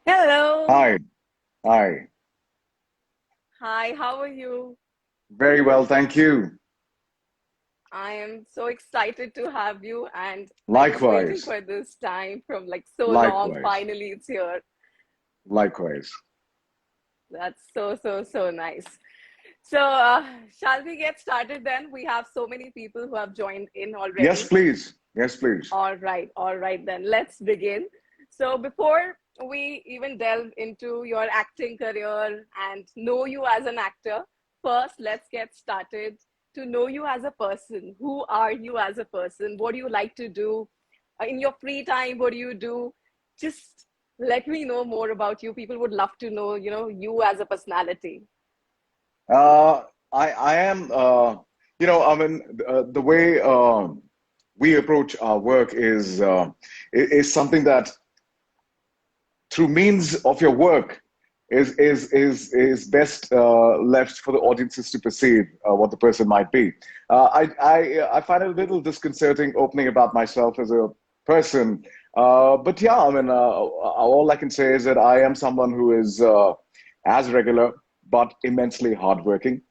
Hello. Hi, hi. Hi, how are you? Very well, thank you. I am so excited to have you, and I was waiting Likewise, for this time from like so long. likewise, Finally, it's here. likewise. That's so nice. So, shall we get started then? We have so many people who have joined in Yes, already. please. Yes, please. All right then. Let's begin. So, before we even delve into your acting career and know you as an actor, first let's get started to know you as a person. Who are you as a person? What do you like to do in your free time? What do you do? Just let me know more about you. People would love to know, you as a personality. Uh, I am, I mean, the way we approach our work is something that through means of your work is best left for the audiences to perceive what the person might be. I find it a little disconcerting opening about myself as a person, but yeah, I mean, all I can say is that I am someone who is as regular but immensely hardworking,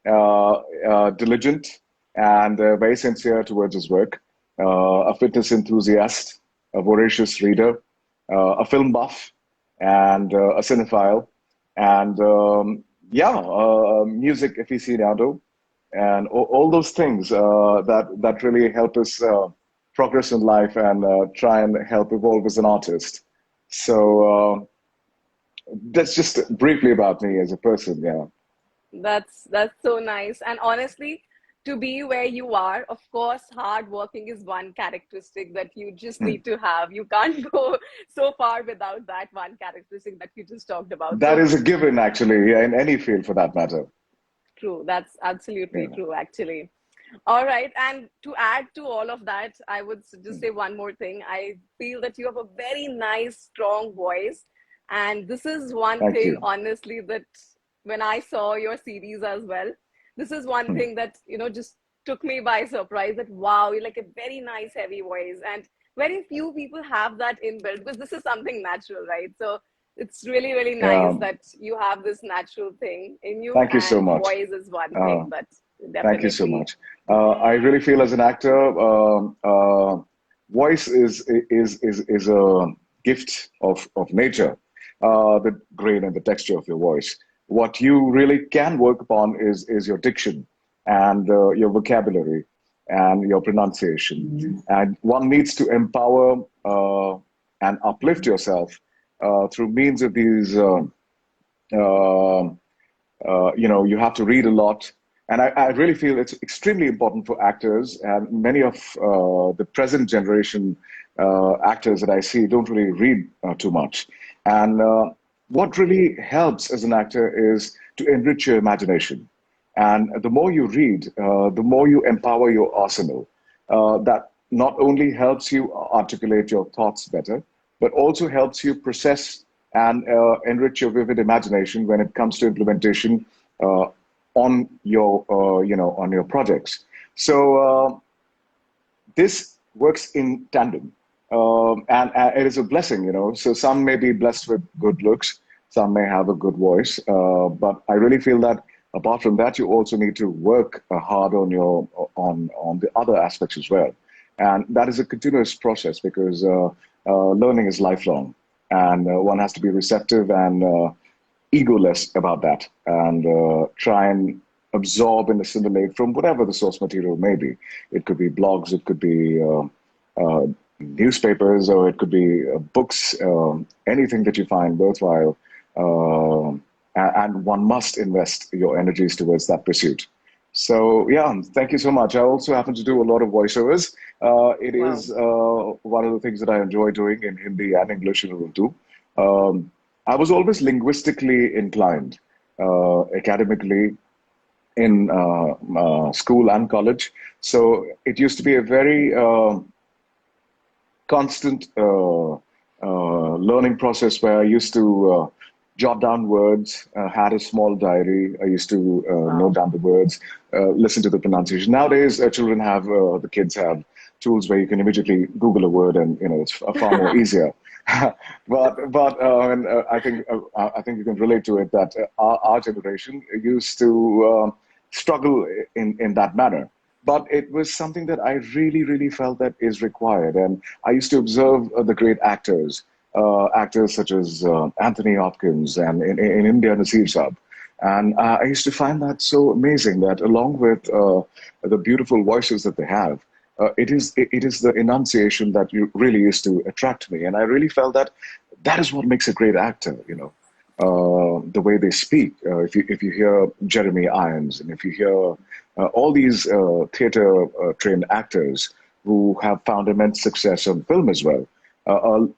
diligent, and very sincere towards his work. A fitness enthusiast, a voracious reader, a film buff, and a cinephile, and music aficionado, and all those things that really help us progress in life and try and help evolve as an artist. So that's just briefly about me as a person. Yeah. That's so nice. And honestly, to be where you are, of course, hard working is one characteristic that you just Hmm. need to have. You can't go so far without that one characteristic that you just talked about. That So is a given, actually, yeah, in any field for that matter. true. That's absolutely Yeah. true, actually. All right. And to add to all of that, I would just Hmm. say one more thing. I feel that you have a very nice, strong voice. And this is one Thank thing, you. honestly, that when I saw your series as well, this is one Hmm. thing that, just took me by surprise that, wow, you're like a very nice, heavy voice. And very few people have that inbuilt because this is something natural, right? So it's really, really nice Um, that you have this natural thing in you, Thank you so and much. voice is one Uh, thing that Thank you so definitely. much. I really feel as an actor, voice is a gift of nature. The grain and the texture of your voice. What you really can work upon is your diction and your vocabulary and your pronunciation. And one needs to empower and uplift yourself through means of these. Uh, you have to read a lot. And I really feel it's extremely important for actors. And many of the present generation actors that I see don't really read too much. And what really helps as an actor is to enrich your imagination. And the more you read, the more you empower your arsenal. That not only helps you articulate your thoughts better, but also helps you process and enrich your vivid imagination when it comes to implementation uh, on your, on your projects. So this works in tandem. And it is a blessing, So some may be blessed with good looks, some may have a good voice, but I really feel that apart from that, you also need to work hard on your on the other aspects as well, and that is a continuous process because learning is lifelong, and one has to be receptive and egoless about that and try and absorb and assimilate from whatever the source material may be. It could be blogs, it could be newspapers, or it could be books, anything that you find worthwhile. And one must invest your energies towards that pursuit. So, yeah, thank you so much. I also happen to do a lot of voiceovers. It Wow. is one of the things that I enjoy doing in Hindi and English and Urdu. Um, I was always linguistically inclined, academically, in school and college. So it used to be a very constant learning process where I used to jot down words, had a small diary. I used to note Wow. down the words, listen to the pronunciation. Nowadays, children have, the kids have tools where you can immediately Google a word and, it's far more easier. And I think you can relate to it that our generation used to struggle in that manner. But it was something that I really felt that is required. And I used to observe the great actors, actors such as Anthony Hopkins and in India, Nasir Saab. And I used to find that so amazing that along with the beautiful voices that they have, it is the enunciation that you really used to attract me, and I really felt that that is what makes a great actor. The way they speak. If you hear Jeremy Irons, and if you hear all these theater trained actors who have found immense success on film as well,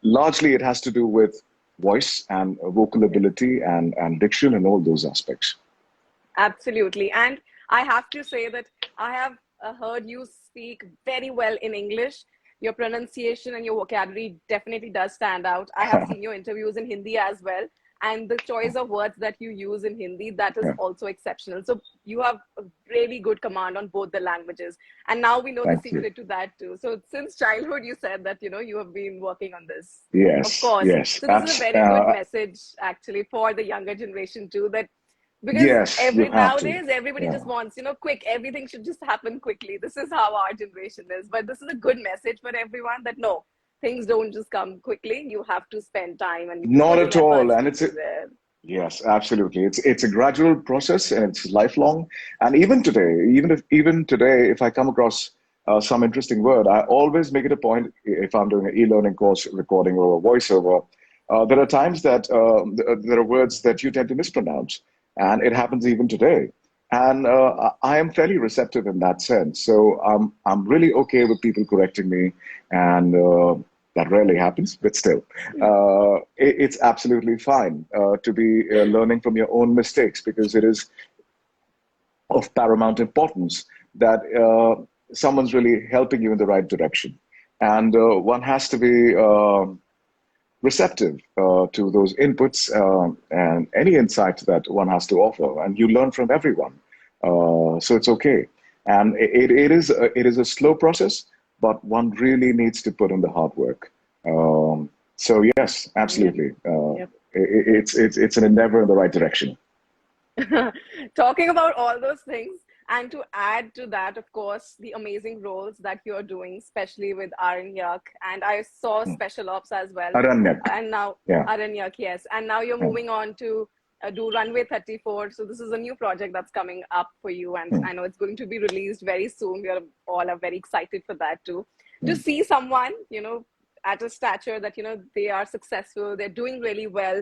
largely it has to do with voice and vocal ability and diction and all those aspects. Absolutely. And I have to say that I have heard you speak very well in English. Your pronunciation and your vocabulary definitely does stand out. I have seen your interviews in Hindi as well. And the choice of words that you use in Hindi, that is Yeah, also exceptional. So you have a really good command on both the languages. And now we know the thank you. secret to that too. So since childhood, you said that, you have been working on this. Of Yes, course. yes, So this is a very good message actually for the younger generation too, that because yes. You every have to. nowadays everybody Yeah. just wants quick, everything should just happen quickly. This is how our generation is, but this is a good message for everyone that no, things don't just come quickly. You have to spend time and Not put in at all. efforts And to be there. yes, absolutely. It's a gradual process and it's lifelong. And even today, even today, if I come across some interesting word, I always make it a point if I'm doing an e-learning course recording or a voiceover. There are times that there are words that you tend to mispronounce, and it happens even today. And I am fairly receptive in that sense. So I'm really okay with people correcting me, and that rarely happens, but still, it's absolutely fine to be learning from your own mistakes because it is of paramount importance that someone's really helping you in the right direction. And one has to be receptive to those inputs and any insights that one has to offer. And you learn from everyone. So it's okay. And it is a slow process, but one really needs to put in the hard work. So yes, Yep. absolutely. Yep. It's an endeavor in the right direction. Talking about all those things, and to add to that, of course, the amazing roles that you're doing, especially with Aranyak, and I saw Hmm. Special Ops as well, Aranyak. and now Yeah. Aranyak, yes, and now you're Yeah. moving on to do Runway 34. So this is a new project that's coming up for you, and Hmm. I know it's going to be released very soon. We are all are very excited for that too. To Hmm. see someone, at a stature that they are successful, they're doing really well,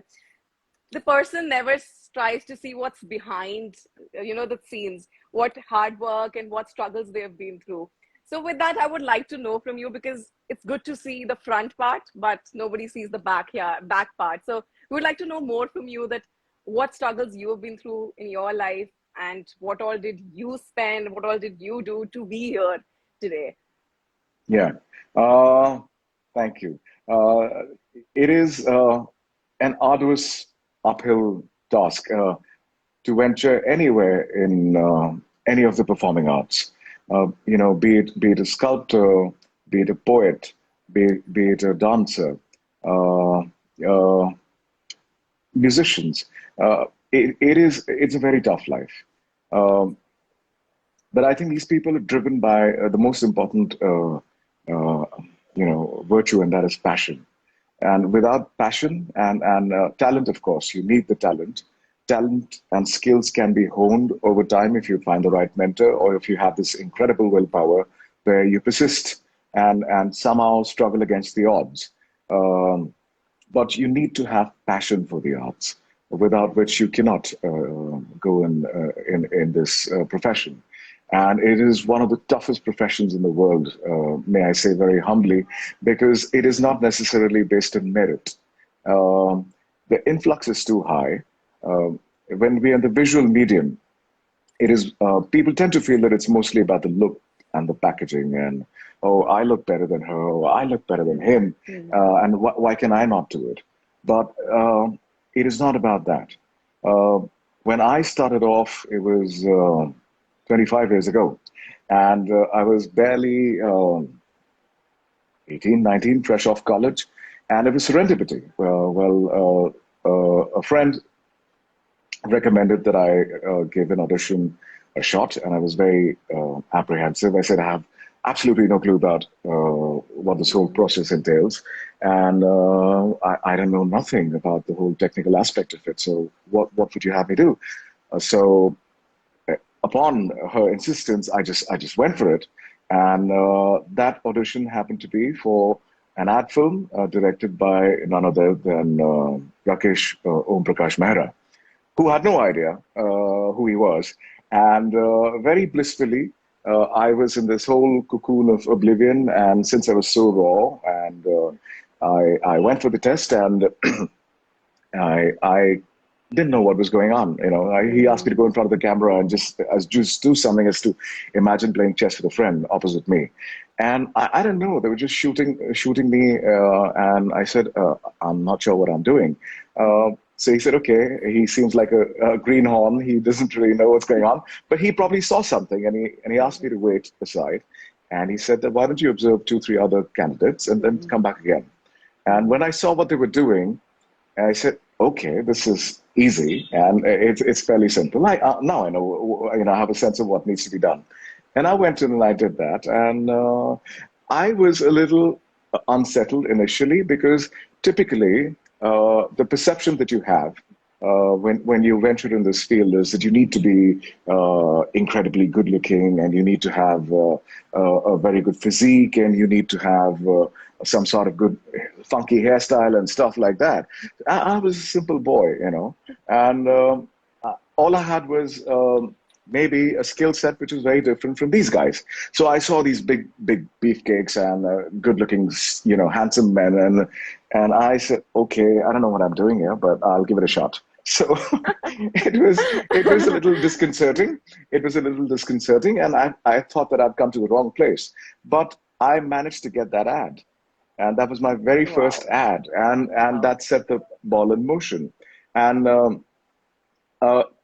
the person never tries to see what's behind the scenes, what hard work and what struggles they have been through. So with that, I would like to know from you, because it's good to see the front part but nobody sees the back part. So we would like to know more from you, that what struggles you have been through in your life, and what all did you spend, what all did you do to be here today. Yeah. Uh, Thank you. It is an arduous uphill task to venture anywhere in any of the performing arts. Be it a sculptor, be it a poet, be it a dancer, uh, uh, musicians. It's a very tough life. Um, but I think these people are driven by the most important, virtue, and that is passion. And without passion and talent, of course, you need the talent. Talent and skills can be honed over time if you find the right mentor, or if you have this incredible willpower where you persist and somehow struggle against the odds. But you need to have passion for the arts, without which you cannot go in this profession. And it is one of the toughest professions in the world, may I say very humbly, because it is not necessarily based on merit. The influx is too high. When we are in the visual medium, it is people tend to feel that it's mostly about the look and the packaging, and oh, I look better than her, or I look better than him, and why can I not do it? But it is not about that. uh, when I started off, it was 25 years ago, and I was barely 18, 19, fresh off college. And it was serendipity. A friend recommended that I give an audition a shot, and I was very apprehensive. I said, I have absolutely no clue about what this whole process entails, and I don't know nothing about the whole technical aspect of it. So, what would you have me do? So, upon her insistence, I just went for it, and that audition happened to be for an ad film directed by none other than Rakesh Om Prakash Mehra, who had no idea who he was. And very blissfully, I was in this whole cocoon of oblivion. And since I was so raw, and I went for the test, and I didn't know what was going on. He asked me to go in front of the camera and just do something as to imagine playing chess with a friend opposite me. And I don't know. They were just shooting me, and I said, I'm not sure what I'm doing. So he said, okay, he seems like a greenhorn. He doesn't really know what's going on, but he probably saw something, and he asked me to wait aside. And he said that, why don't you observe two, three other candidates and then come back again? And when I saw what they were doing, I said, okay, this is easy, and it's fairly simple. Now I know, I have a sense of what needs to be done. And I went in and I did that. And I was a little unsettled initially because typically the perception that you have when you venture in this field is that you need to be incredibly good looking, and you need to have a very good physique, and you need to have some sort of good funky hairstyle and stuff like that. I was a simple boy, and all I had was maybe a skill set which was very different from these guys. So I saw these big beefcakes and good-looking, handsome men, and I said, okay, I don't know what I'm doing here, but I'll give it a shot. So it was a little disconcerting. It was a little disconcerting, and I thought that I'd come to the wrong place. But I managed to get that ad, and that was my very first ad, and that set the ball in motion. And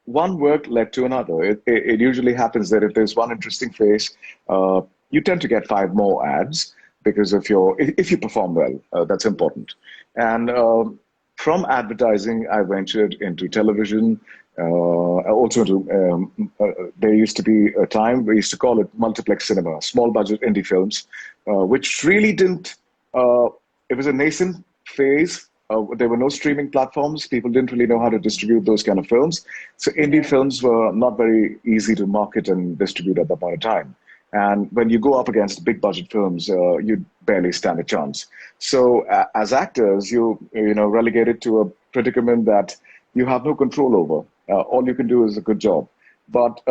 one work led to another. It usually happens that if there's one interesting face, you tend to get five more ads because if you perform well, that's important. And from advertising, I ventured into television, also into, there used to be a time, we used to call it multiplex cinema, small budget indie films, which really didn't, it was a nascent phase. There were no streaming platforms. People didn't really know how to distribute those kind of films. So indie films were not very easy to market and distribute at that point in time. And when you go up against big budget films, you barely stand a chance. So as actors, you relegated to a predicament that you have no control over. All you can do is a good job. But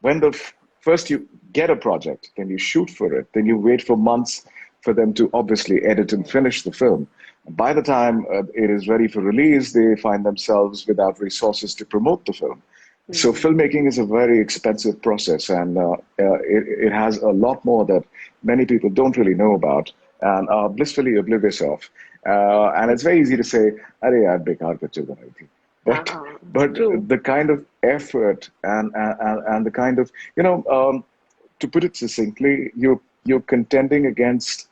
when first you get a project, then you shoot for it, then you wait for months for them to obviously edit and finish the film. By the time it is ready for release, they find themselves without resources to promote the film. So filmmaking is a very expensive process, and it has a lot more that many people don't really know about and are blissfully oblivious of. And it's very easy to say, "Arey yaar, bekar bachche banai thi." But True. the kind of effort and the kind of, to put it succinctly, you're contending against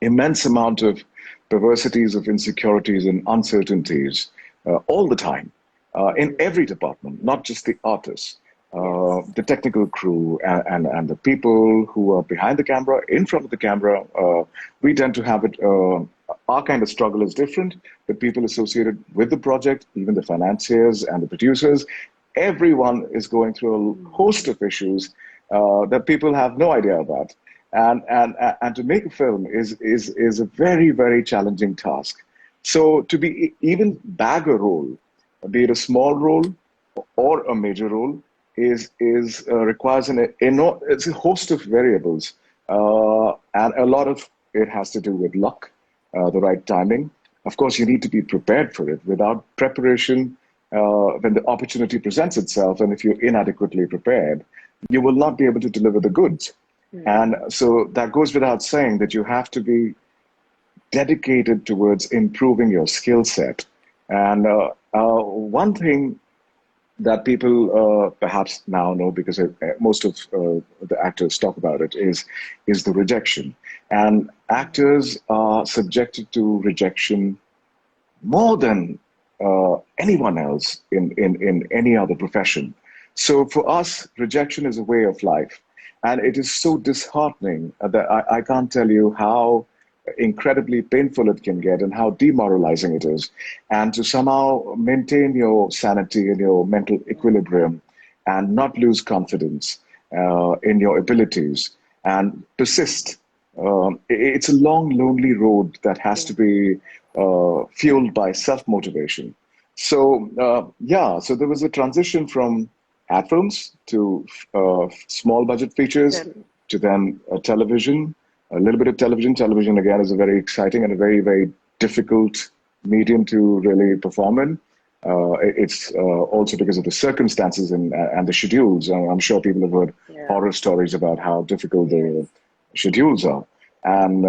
immense amount of perversities, of insecurities and uncertainties all the time in every department, not just the artists, the technical crew and the people who are behind the camera, in front of the camera. We tend to have it, our kind of struggle is different. The people associated with the project, even the financiers and the producers, everyone is going through a host of issues that people have no idea about. And to make a film is a very, very challenging task. So to be even bag a role, be it a small role or a major role, is requires it's a host of variables, and a lot of it has to do with luck, the right timing. Of course, you need to be prepared for it. Without preparation, when the opportunity presents itself, and if you're inadequately prepared, you will not be able to deliver the goods. And so that goes without saying that you have to be dedicated towards improving your skill set. And one thing that people perhaps now know, because most of the actors talk about it, is the rejection. And actors are subjected to rejection more than anyone else in any other profession. So for us, rejection is a way of life. And it is so disheartening that I can't tell you how incredibly painful it can get and how demoralizing it is. And to somehow maintain your sanity and your mental equilibrium and not lose confidence in your abilities and persist. It's a long, lonely road that has to be fueled by self motivation. So, yeah, so there was a transition from ad films to small budget features Then, to then television, a little bit of television. Television, again, is a very exciting and a very, very difficult medium to really perform in. It's also because of the circumstances and the schedules. I'm sure people have heard yeah. horror stories about how difficult the Yes. schedules are. And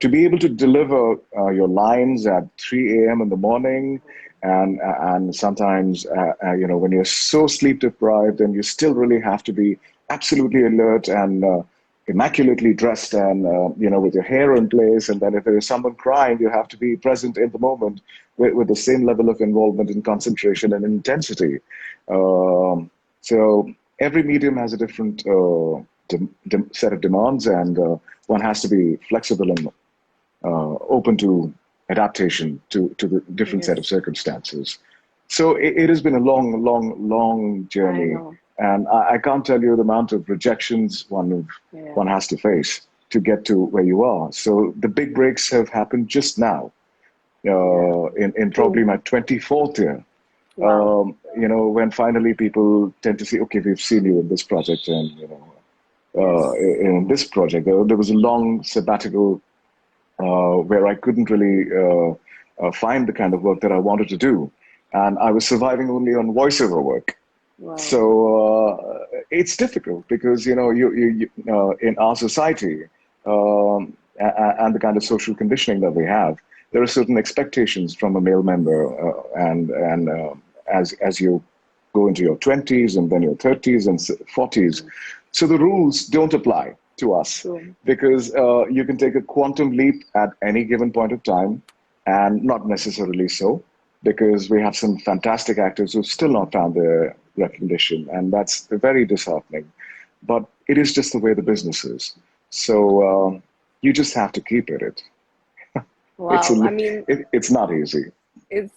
to be able to deliver your lines at 3 a.m. in the morning, and sometimes when you're so sleep deprived, and you still really have to be absolutely alert and immaculately dressed, and with your hair in place, and then if there is someone crying, you have to be present in the moment with the same level of involvement and concentration and intensity. So every medium has a different set of demands, and one has to be flexible and open to adaptation to the different set of Yes. circumstances. So it has been a long, long, long I journey, know. and I can't tell you the amount of rejections Yeah. one has to face to get to where you are. So the big breaks have happened just now, Yeah. in probably True. my 24th year. Wow. When finally people tend to say, okay, we've seen you in this project, and Yes. in this project, there was a long sabbatical where I couldn't really find the kind of work that I wanted to do, and I was surviving only on voiceover work. Wow. So it's difficult because in our society and the kind of social conditioning that we have, there are certain expectations from a male member, and as you go into your 20s and then your 30s and 40s, so the rules don't apply to us True. because you can take a quantum leap at any given point of time, and not necessarily so because we have some fantastic actors who've still not found their recognition, and that's very disheartening. But it is just the way the business is. So you just have to keep at it. It's Wow. I mean, it's not easy. it's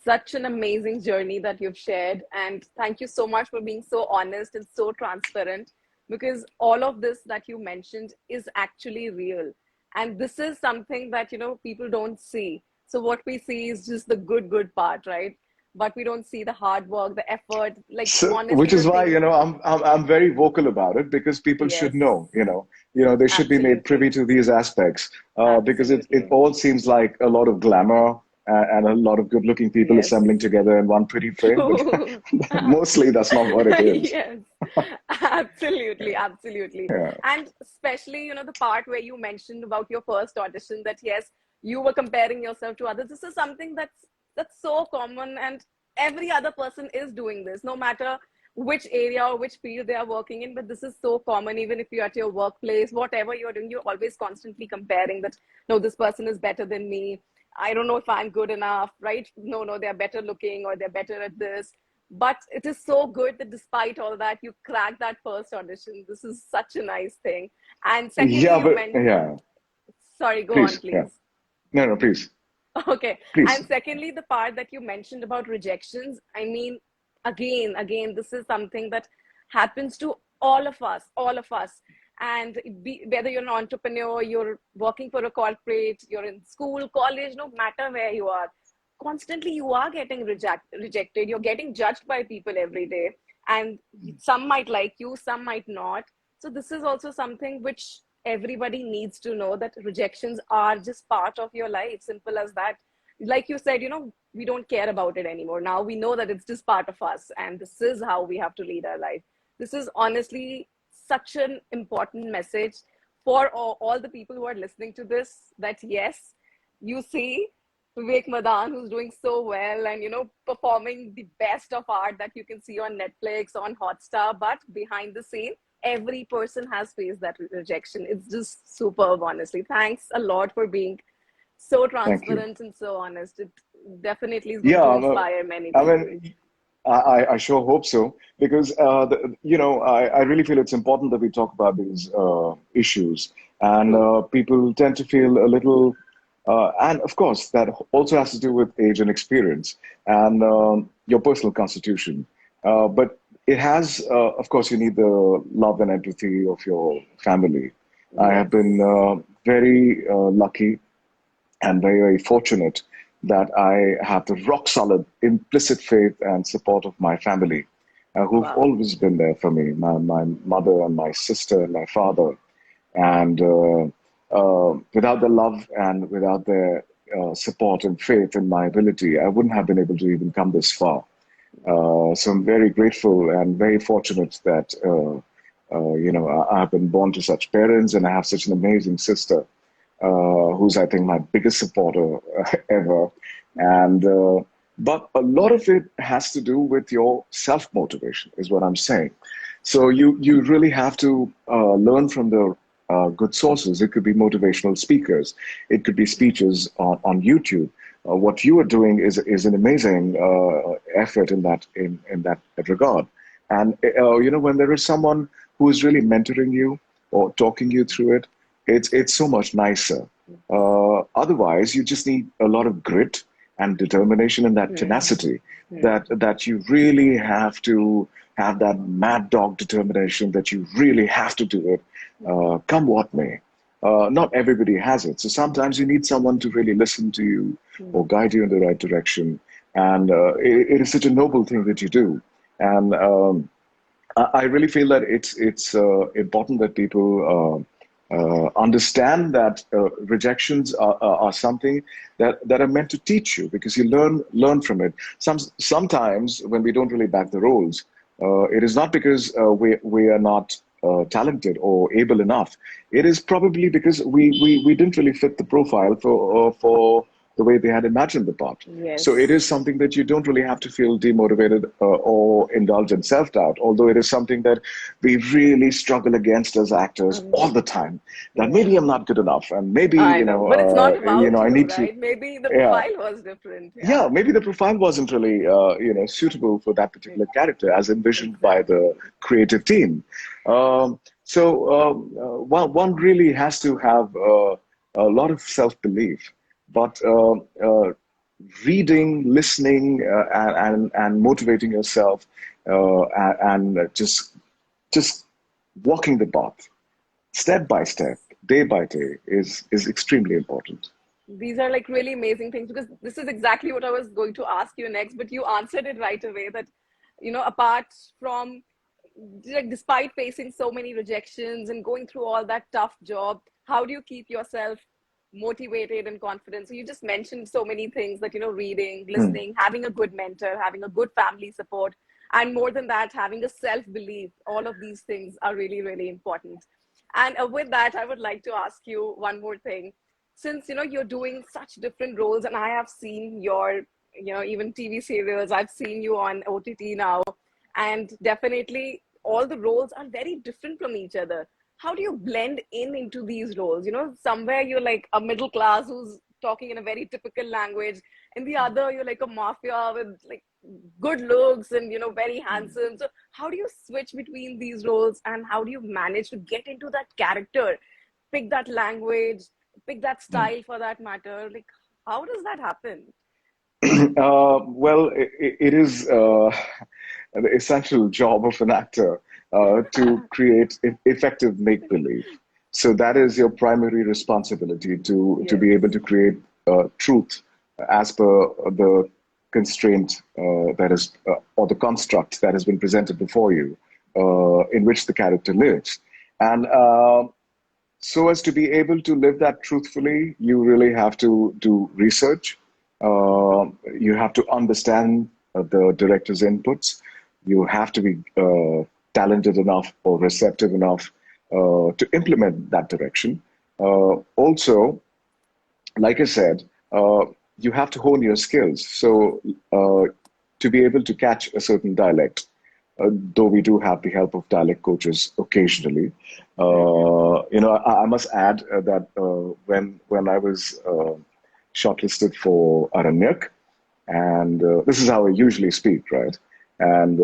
such an amazing journey that you've shared. And thank you so much for being so honest and so transparent, because all of this that you mentioned is actually real. And this is something that, people don't see. So what we see is just the good part, right? But we don't see the hard work, the effort, like So, honestly, which the is why thing. I'm very vocal about it because people should Yes, know. They should be made privy absolutely. to these aspects because it Absolutely. all seems like a lot of glamour and a lot of good-looking people Yes. assembling together in one pretty frame, but True. mostly that's not what it is. Yes, absolutely, absolutely. Yeah. And especially, the part where you mentioned about your first audition, that yes, you were comparing yourself to others. This is something that's so common, and every other person is doing this, no matter which area or which field they are working in. But this is so common, even if you're at your workplace, whatever you're doing, you're always constantly comparing that, no, this person is better than me. I don't know if I'm good enough, right? No, they're better looking or they're better at this. But it is so good that despite all that, you cracked that first audition. This is such a nice thing. And secondly, Yeah, you but meant, yeah, sorry, go on, please, yeah. please. No, please, Okay. please. And secondly, the part that you mentioned about rejections, I mean, again, this is something that happens to all of us, all of us. And whether you're an entrepreneur, you're working for a corporate, you're in school, college, no matter where you are, constantly you are getting rejected. You're getting judged by people every day. And some might like you, some might not. So this is also something which everybody needs to know, that rejections are just part of your life, simple as that. Like you said, we don't care about it anymore. Now we know that it's just part of us, and this is how we have to lead our life. This is honestly such an important message for all the people who are listening to this, that yes, you see Vivek Madaan, who's doing so well and performing the best of art that you can see on Netflix, on Hotstar, but behind the scene, every person has faced that rejection. It's just superb, honestly. Thanks a lot for being so Thank you. transparent and so honest. It definitely is going Yeah, to inspire many I people. mean, I sure hope so because I really feel it's important that we talk about these issues, and True. people tend to feel a little, and of course that also has to do with age and experience and your personal constitution. But it has, of course, you need the love and empathy of your family. I have been Yes. very lucky and very, very fortunate that I have the rock solid, implicit faith and support of my family, who've Wow. always been there for me, my mother and my sister and my father. And without their love and without their support and faith in my ability, I wouldn't have been able to even come this far. So I'm very grateful and very fortunate that I've been born to such parents, and I have such an amazing sister who's I think my biggest supporter ever. And but a lot of it has to do with your self motivation, is what I'm saying. So you really have to learn from the good sources. It could be motivational speakers. It could be speeches on YouTube. What you are doing is an amazing effort in that regard. And when there is someone who is really mentoring you or talking you through it, it's so much nicer. Otherwise, you just need a lot of grit and determination and that Hmm. tenacity Hmm. that you really have to have that mad dog determination that you really have to do it, come what may. Not everybody has it. So sometimes you need someone to really listen to you or Hmm. guide you in the right direction. And it is such a noble thing that you do. And I really feel that it's important that people understand that rejections are something that are meant to teach you because you learn from it. Sometimes when we don't really back the roles, it is not because we are not talented or able enough. It is probably because we didn't really fit the profile for the way they had imagined the part. So it is Yes. something that you don't really have to feel demotivated or indulge in self-doubt, although it is something that we really struggle against as actors all the time. That maybe Yeah. I'm not good enough, and maybe I know, but it's not about I you, need to. right? Maybe the Yeah, profile was different. Yeah. yeah, maybe the profile wasn't really suitable for that particular character as envisioned by the Exactly. creative team. One really has to have a lot of self-belief, but reading, listening, and motivating yourself, and just walking the path step by step, Yes. day by day is extremely important. These are like really amazing things because this is exactly what I was going to ask you next, but you answered it right away that, apart from, like, despite facing so many rejections and going through all that tough job, how do you keep yourself motivated and confident? So you just mentioned so many things that, reading, Hmm. listening, having a good mentor, having a good family support, and more than that, having a self belief. All of these things are really, really important. And with that, I would like to ask you one more thing. Since you're doing such different roles, and I have seen your, even TV serials, I've seen you on OTT now, and definitely all the roles are very different from each other. How do you blend in into these roles? Somewhere you're like a middle class who's talking in a very typical language, and the other you're like a mafia with like good looks and very handsome. So how do you switch between these roles, and how do you manage to get into that character, pick that language, pick that style for that matter? Like, how does that happen? Well, it is an essential job of an actor to create effective make believe. So that is your primary responsibility to be able Yes. to create truth as per the constraint that is or the construct that has been presented before you, in which the character lives, and so as to be able to live that truthfully, you really have to do research. You have to understand the director's inputs. You have to be talented enough or receptive enough to implement that direction. Also, like I said, you have to hone your skills. So to be able to catch a certain dialect, though we do have the help of dialect coaches occasionally. Mm-hmm. I must add that when I was shortlisted for Aranyak, and this is how I usually speak, right? And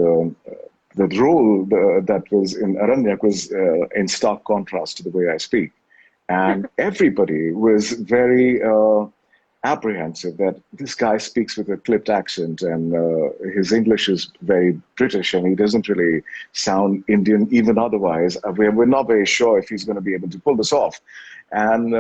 the role that was in Aranyak was in stark contrast to the way I speak. And everybody was very apprehensive that this guy speaks with a clipped accent and his English is very British and he doesn't really sound Indian, even otherwise. We're not very sure if he's going to be able to pull this off. And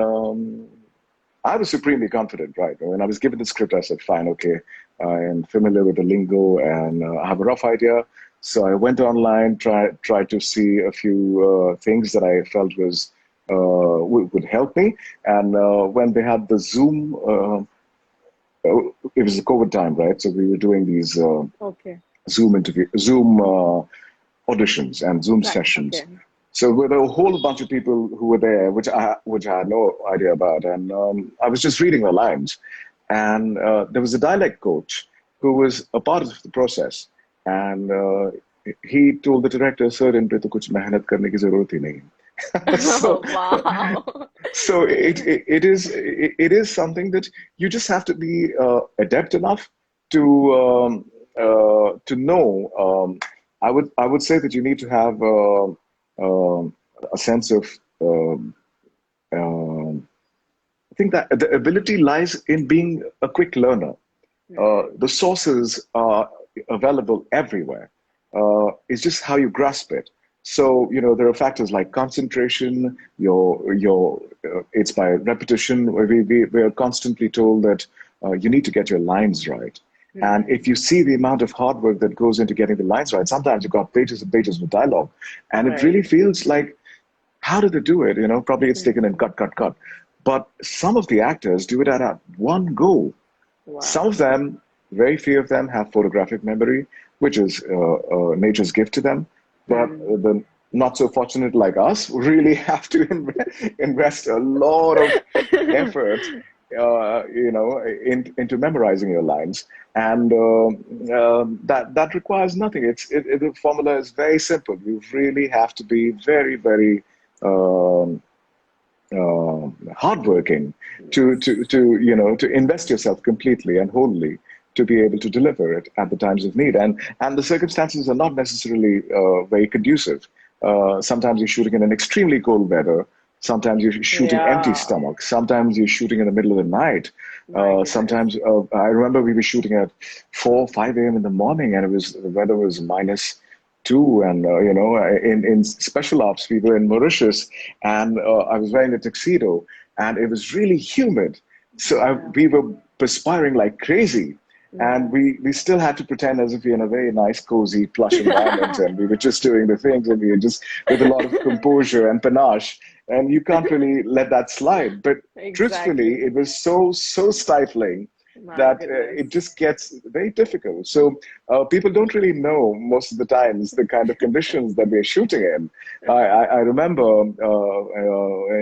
I was supremely confident, right? When I was given the script, I said, fine, okay, I am familiar with the lingo and I have a rough idea. So I went online, tried to see a few things that I felt would help me. And when they had the Zoom, it was the COVID time, right? So we were doing these Okay. Zoom auditions and Zoom Right. sessions. Okay. So there were a whole bunch of people who were there, which I had no idea about, and I was just reading the lines, and there was a dialect coach who was a part of the process, and he told the director, "Sir, in पे तो कुछ मेहनत करने की जरूरत ही नहीं." Oh, So, wow. so it is something that you just have to be adept enough to know. I would say that you need to have a sense of. Um, um, I think that the ability lies in being a quick learner. The sources are available everywhere. It's just how you grasp it. So there are factors like concentration. It's by repetition. We are constantly told that you need to get your lines right. And if you see the amount of hard work that goes into getting the lines right, sometimes you've got pages and pages of dialogue, and it Right. really feels like, how did they do it? Probably it's taken in cut, cut, cut. But some of the actors do it at one go. Some Wow. of them, very few of them, have photographic memory, which is nature's gift to them. But the not so fortunate like us really have to invest a lot of effort, into memorizing your lines, and that requires nothing. The formula is very simple. You really have to be very, very um, hardworking Yes. to invest yourself completely and wholly to be able to deliver it at the times of need. And the circumstances are not necessarily very conducive. Sometimes you're shooting in an extremely cold weather. Sometimes you're shooting empty Yeah. stomach. Sometimes you're shooting in the middle of the night. My goodness. Sometimes I remember we were shooting at 4, 5 a.m. in the morning, and the weather was -2. And in special ops, we were in Mauritius, and I was wearing a tuxedo, and it was really humid. So Yeah. we were perspiring like crazy. And Yeah. we still had to pretend as if we're in a very nice, cozy, plush environment, and we were just doing the things, and we were just with a lot of composure and panache. And you can't really let that slide. But truthfully, Exactly. it was so stifling My that goodness. it just gets very difficult. So people don't really know most of the times the kind of conditions that we're shooting in. I remember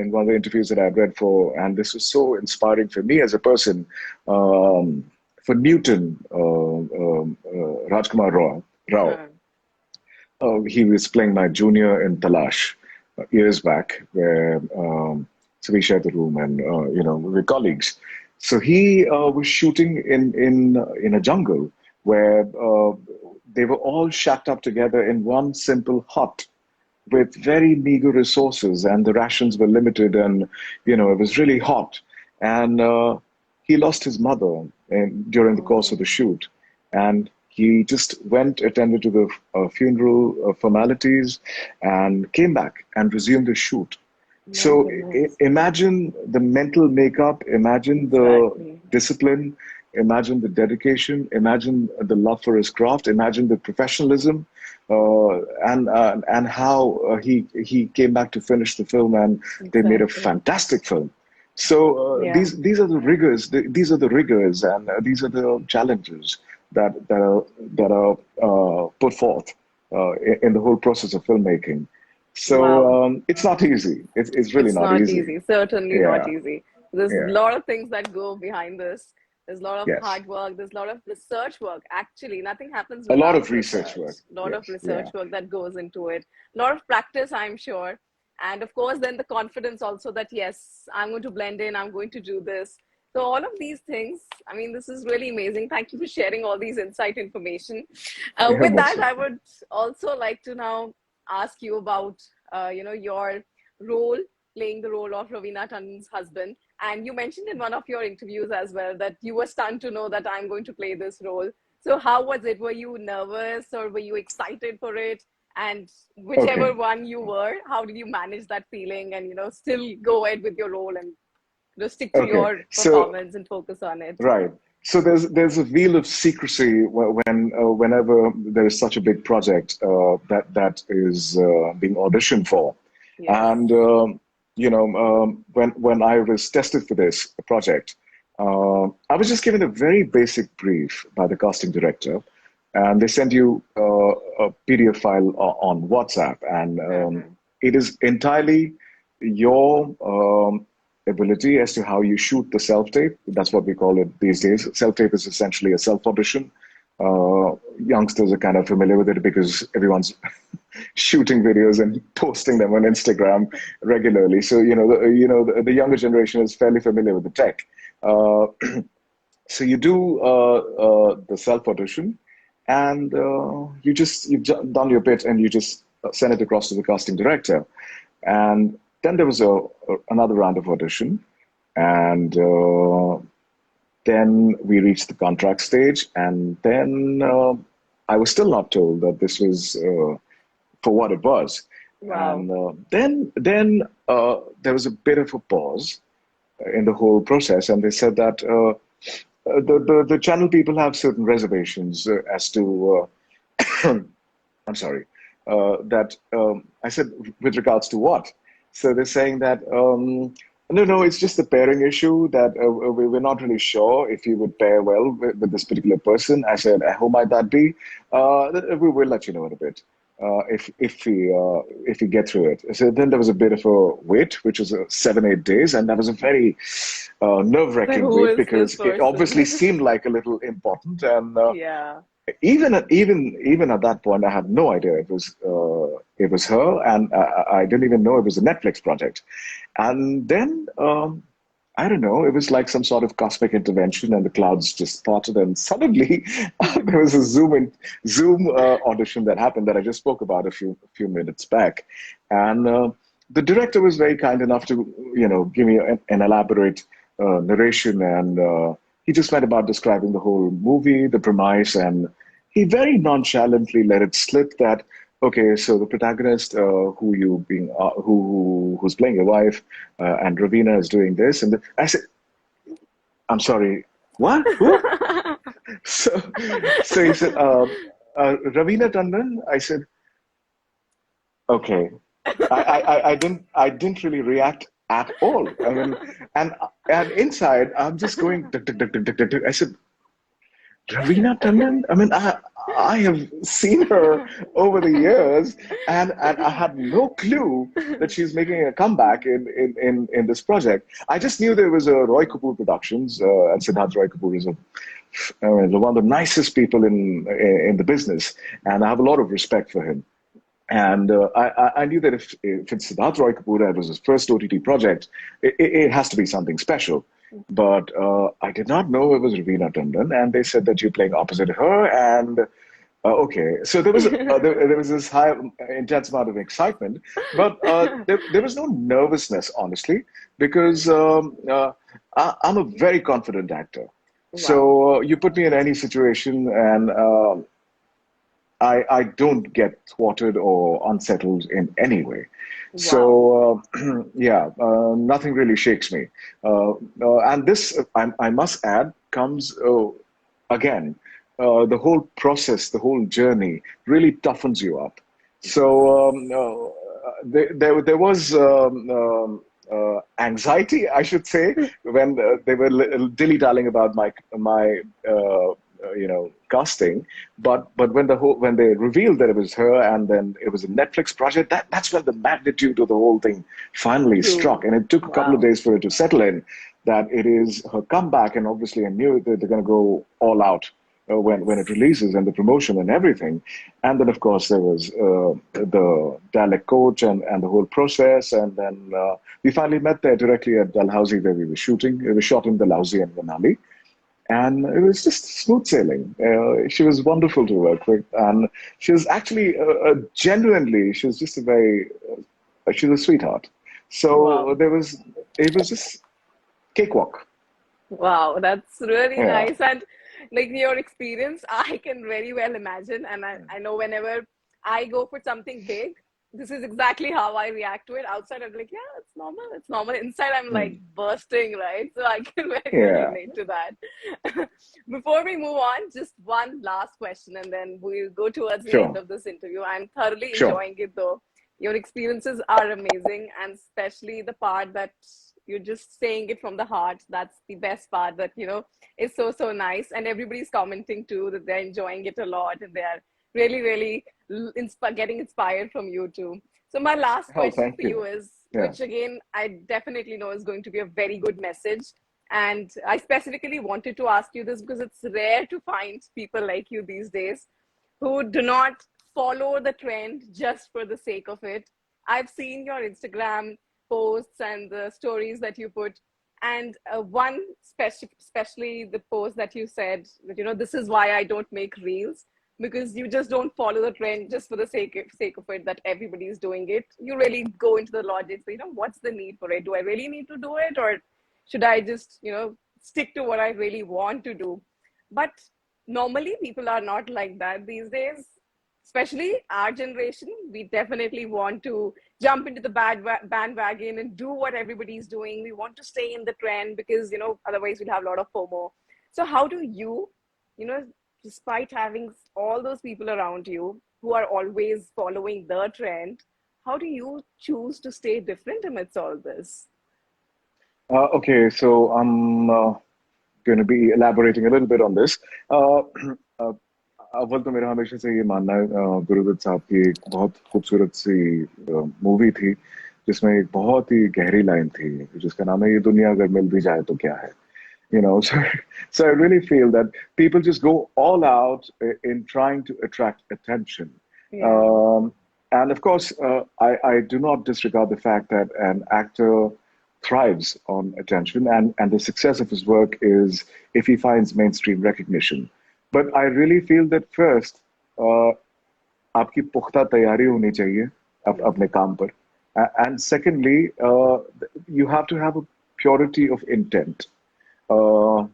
in one of the interviews that I read for, and this was so inspiring for me as a person. For Newton, Rajkumar Rao, Huh. he was playing my junior in Talash years back, where so we shared the room, and we were colleagues. So he was shooting in a jungle where they were all shacked up together in one simple hut with very meager resources, and the rations were limited, and it was really hot, and he lost his mother during the course of Oh, the shoot, and he just went, attended to the funeral formalities, and came back and resumed the shoot. my So goodness. imagine the mental makeup, imagine the Exactly. discipline, imagine the dedication, imagine the love for his craft, imagine the professionalism, and how he came back to finish the film, and they made a Exactly. fantastic film. So Yeah. these are the rigors, and these are the challenges that are put forth in the whole process of filmmaking. Wow. So it's not easy. It's really It's not not easy. easy. Certainly not Yeah, easy. There's a yeah, lot of things that go behind this. There's a lot of Yes. hard work. There's a lot of research work. Actually, nothing happens A lot without of research research. work. A lot of Yes. research Yeah. work that goes into it. A lot of practice, I'm sure. And of course, then the confidence also that, yes, I'm going to blend in, I'm going to do this. So all of these things, I mean, this is really amazing. Thank you for sharing all these insight information. Yeah, With most that, I welcome. would also like to now ask you about, your role, playing the role of Raveena Tandon's husband. And you mentioned in one of your interviews as well that you were stunned to know that I'm going to play this role. So how was it? Were you nervous or were you excited for it? And Okay. whichever one you were, how did you manage that feeling and still go ahead with your role and stick to Okay. your So performance and focus on it? right. So there's a veil of secrecy whenever there is such a big project that is being auditioned for, and Yes. when I was tested for this project, I was just given a very basic brief by the casting director, and they send you a PDF file on WhatsApp, and Uh-huh. it is entirely your ability as to how you shoot the self tape. That's what we call it these days. Self tape is essentially a self audition. Youngsters are kind of familiar with it because everyone's shooting videos and posting them on Instagram regularly. So the younger generation is fairly familiar with the tech. Uh, so you do the self audition, and you've done your bit, and you just send it across to the casting director. And then there was another round of audition, and then we reached the contract stage, and then I was still not told that this was for what it was. Wow. And then there was a bit of a pause in the whole process, and they said that the channel people have certain reservations as to. I'm sorry. That I said with regards to what? So they're saying that no, it's just a pairing issue that we're not really sure if you would pair well with this particular person. I said, who might that be? We will let you know in a bit if we get through it. So then there was a bit of a wait, which was 7-8 days, and that was a very Like, nerve-wracking who wait is this because it obviously person? seemed like a little important, and Yeah. even at that point, I had no idea it was her, and I didn't even know it was a Netflix project. And then I don't know, it was like some sort of cosmic intervention, and the clouds just parted, and suddenly there was a Zoom audition that happened that I just spoke about a few minutes back, and the director was very kind enough to give me an elaborate narration, and he just went about describing the whole movie, the premise, and he very nonchalantly let it slip that okay, so the protagonist, who's playing your wife, and Raveena is doing this, and I said, I'm sorry, what? Who? So, so he said, Raveena Tandon. I said, okay. I didn't really react at all. I mean, and and inside, I'm just going. Tuk, tuk, tuk, tuk, tuk, tuk, tuk. I said, Raveena Tandon? I mean, I have seen her over the years, and I had no clue that she's making a comeback in this project. I just knew there was a Roy Kapoor Productions, and Siddharth Roy Kapoor is one of the nicest people in the business, and I have a lot of respect for him. And I knew that if it's Siddharth Roy Kapoor, it was his first OTT project, it has to be something special. But I did not know it was Raveena Tandon, and they said that you're playing opposite her. And okay, so there was this high, intense amount of excitement, but there was no nervousness, honestly, because I'm a very confident actor. Wow. So you put me in any situation, and I don't get thwarted or unsettled in any way. Wow. So yeah, nothing really shakes me. And this, I must add, comes again. The whole process, the whole journey, really toughens you up. So there was anxiety, I should say, when they were dilly-dallying about my casting, but when they revealed that it was her, and then it was a Netflix project, that's when the magnitude of the whole thing finally struck, True. and it took a couple of Wow. days for it to settle in. that it is her comeback, and obviously I knew that they're going to go all out when it Yes. releases and the promotion and everything. And then, of course, there was the dialect coach and the whole process. And then we finally met there directly at Dalhousie where we were shooting. It was shot in Dalhousie and Manali. And it was just smooth sailing. She was wonderful to work with. And she was actually, genuinely, she was just a very, she's a sweetheart. So Wow. it was just cakewalk. Wow, that's really Yeah. nice. And like your experience, I can very well imagine. And I know whenever I go for something big, this is exactly how I react to it. Outside, I'm like, yeah, it's normal. It's normal. Inside, I'm like Mm. bursting, right? So I can very well Yeah. relate to that. Before we move on, just one last question, and then we'll go towards the end Sure. of this interview. I'm thoroughly Sure. enjoying it though. Your experiences are amazing, and especially the part that you're just saying it from the heart. That's the best part that, is so, so nice. And everybody's commenting too that they're enjoying it a lot and they're really, really getting inspired from you too. So my last Oh, question thank for you. you is, Yeah. which again, I definitely know is going to be a very good message. And I specifically wanted to ask you this because it's rare to find people like you these days who do not follow the trend just for the sake of it. I've seen your Instagram posts and the stories that you put. And one, especially the post that you said that, this is why I don't make reels, because you just don't follow the trend just for the sake of it that everybody is doing it. You really go into the logic. So, what's the need for it? Do I really need to do it? Or should I just, stick to what I really want to do? But normally people are not like that these days, especially our generation. We definitely want to jump into the bandwagon and do what everybody's doing. We want to stay in the trend because, otherwise we'll have a lot of FOMO. So how do you, you know, despite having all those people around you who are always following the trend, how do you choose to stay different amidst all this? Okay, so I'm going to be elaborating a little bit on this. Uh, uh, अव्वल तो मेरा हमेशा से ये मानना है, गुरुदत्त साहब की एक बहुत खूबसूरत सी मूवी थी जिसमें एक बहुत ही गहरी लाइन थी जिसका नाम है ये दुनिया अगर मिल भी जाए तो क्या है. So so I really feel that people just go all out in trying to attract attention. Yeah. um, and of course, I do not disregard the fact that an actor thrives on attention, and the success of his work is if he finds mainstream recognition. But I really feel that first, uh, आपकी पुख्ता तैयारी होनी चाहिए अपने काम पर. And secondly, you have to have a purity of intent uh,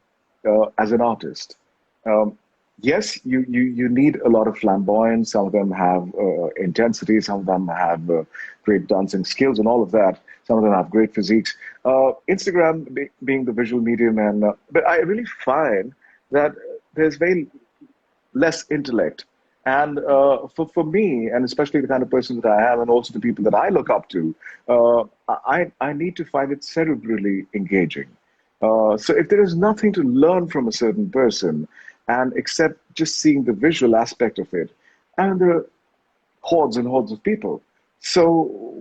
as an artist. Um, yes, you need a lot of flamboyance. Some of them have intensity. Some of them have great dancing skills and all of that. Some of them have great physiques. Instagram being the visual medium, but I really find that there's very less intellect. And for me, and especially the kind of person that I am, and also the people that I look up to, I need to find it cerebrally engaging. So if there is nothing to learn from a certain person, and except just seeing the visual aspect of it, and there are hordes and hordes of people, so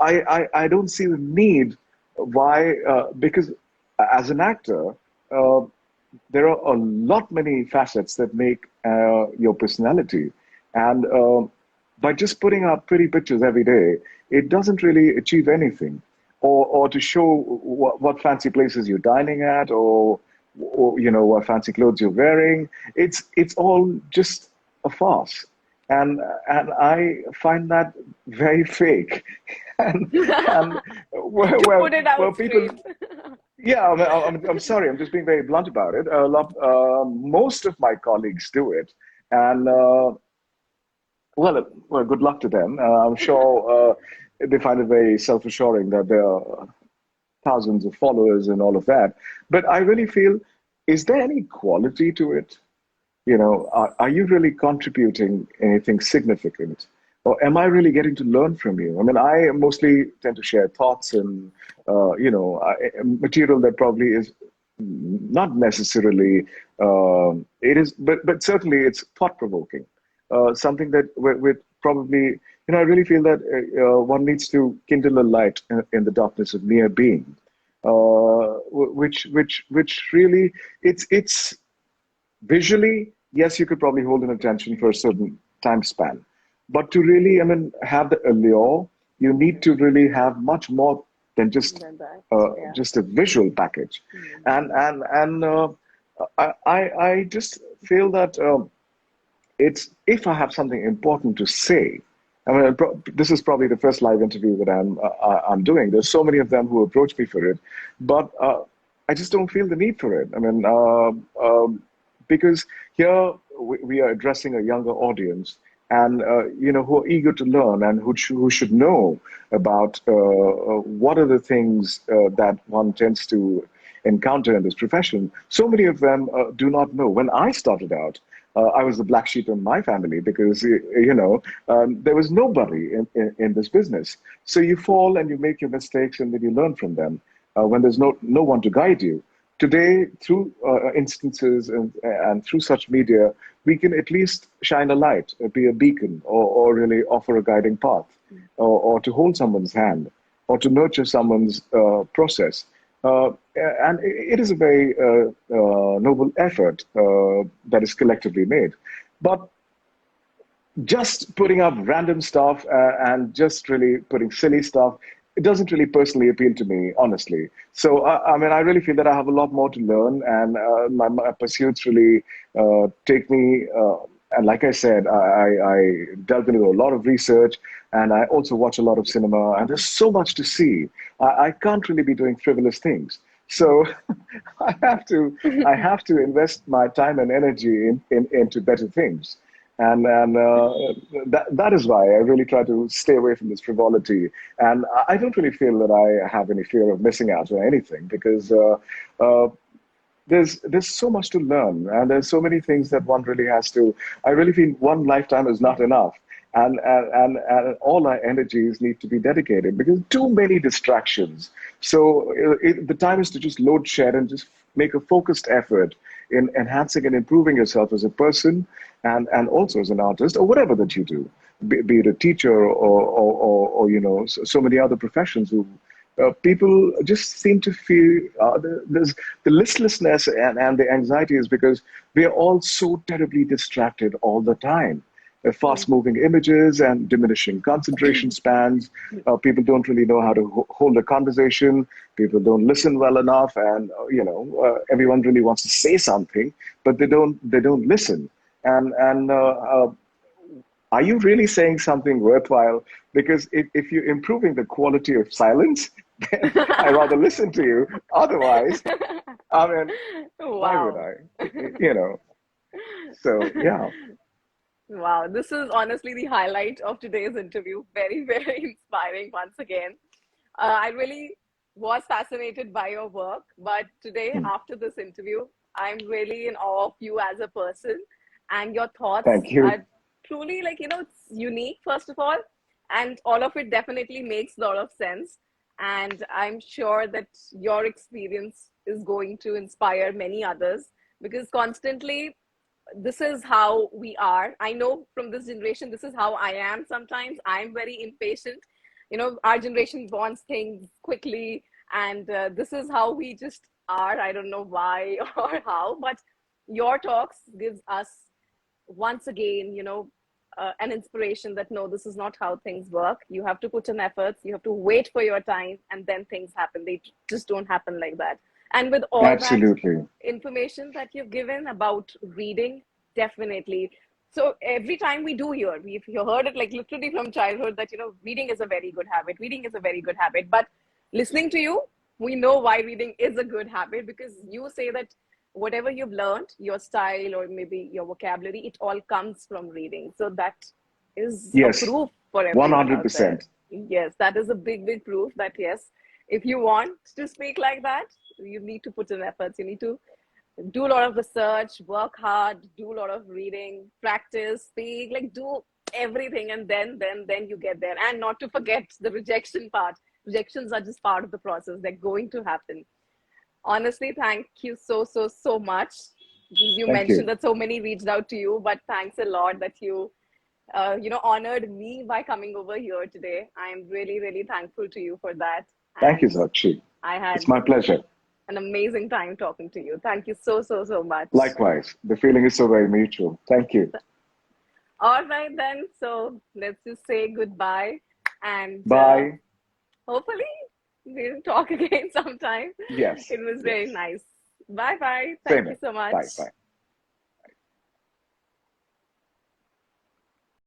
I don't see the need why, because as an actor, uh, there are a lot many facets that make your personality. And by just putting up pretty pictures every day, it doesn't really achieve anything. Or to show what fancy places you're dining at, or what fancy clothes you're wearing. It's all just a farce, and I find that very fake. And To put it where out people, straight. yeah, I'm sorry. I'm just being very blunt about it. Most of my colleagues do it, and well, good luck to them. I'm sure they find it very self-assuring that there are thousands of followers and all of that. But I really feel, is there any quality to it? Are you really contributing anything significant? Or am I really getting to learn from you? I mean, I mostly tend to share thoughts and, material that probably is not necessarily, it is, but certainly it's thought provoking. Something that with probably, I really feel that one needs to kindle a light in the darkness of mere being. which really it's visually, yes, you could probably hold an attention for a certain time span. But to really, I mean, have the allure, you need to really have much more than Than that. Yeah. just a visual package. And I just feel that it's if I have something important to say. I mean, this is probably the first live interview that I'm doing. There's so many of them who approach me for it, but I just don't feel the need for it. I mean, because here we are addressing a younger audience, and who are eager to learn and who should know about what are the things that one tends to encounter in this profession. So many of them do not know. When I started out, I was the black sheep in my family because there was nobody in this business. So you fall and you make your mistakes and then you learn from them when there's no one to guide you. Today, through instances and through such media, we can at least shine a light, be a beacon, or really offer a guiding path, or to hold someone's hand, or to nurture someone's process. And it is a very noble effort that is collectively made. But just putting up random stuff and just really putting silly stuff, it doesn't really personally appeal to me, honestly. So, I mean, I really feel that I have a lot more to learn, and my pursuits really take me. And like I said, I delve into a lot of research, and I also watch a lot of cinema, and there's so much to see. I can't really be doing frivolous things. So I have to invest my time and energy into better things. And that is why I really try to stay away from this frivolity. And I don't really feel that I have any fear of missing out or anything because uh, there's so much to learn, and there's so many things that one really has to. I really feel one lifetime is not enough, and all our energies need to be dedicated because too many distractions. So the time is to just load shed and just make a focused effort in enhancing and improving yourself as a person and also as an artist or whatever that you do, be it a teacher or so many other professions who people just seem to feel there's the listlessness and the anxiety is because we are all so terribly distracted all the time. Fast moving images and diminishing concentration spans. People don't really know how to hold a conversation. People don't listen well enough. And, everyone really wants to say something, but they don't listen. And are you really saying something worthwhile? Because if you're improving the quality of silence, then I rather listen to you. Otherwise, I mean, why would Wow. I? So, yeah. Wow, this is honestly the highlight of today's interview. Very, very inspiring once again. I really was fascinated by your work, but today, Hmm. after this interview, I'm really in awe of you as a person, and your thoughts Thank you. are truly it's unique, first of all, and all of it definitely makes a lot of sense. And I'm sure that your experience is going to inspire many others because constantly this is how we are. I know from this generation, this is how I am sometimes. I'm very impatient. Our generation wants things quickly, and this is how we just are. I don't know why or how, but your talks gives us once again, an inspiration that no, this is not how things work. You have to put in efforts, you have to wait for your time, and then things happen. They just don't happen like that. And with all that Absolutely. information that you've given about reading, definitely. So every time we do hear, we've heard it like literally from childhood that, reading is a very good habit. Reading is a very good habit. But listening to you, we know why reading is a good habit because you say that whatever you've learned, your style or maybe your vocabulary, it all comes from reading. So that is a Yes, proof for everyone out there. 100%. Yes, that is a big, big proof that yes, if you want to speak like that, you need to put in efforts. You need to do a lot of research, work hard, do a lot of reading, practice, speak, like do everything, and then you get there. And not to forget the rejection part. Rejections are just part of the process. They're going to happen. Honestly, thank you so much. You Thank mentioned you. that so many reached out to you, but thanks a lot that you honored me by coming over here today. I'm really, really thankful to you for that. Thank you, And Sakshi. I had It's my pleasure. an amazing time talking to you. Thank you so, so, so much. Likewise. The feeling is so very mutual. Thank you. All right, then. So let's just say goodbye. And Bye. hopefully, we'll talk again sometime. Yes. It was very Yes. nice. Bye bye. Same Thank you here. so Bye. much. Bye.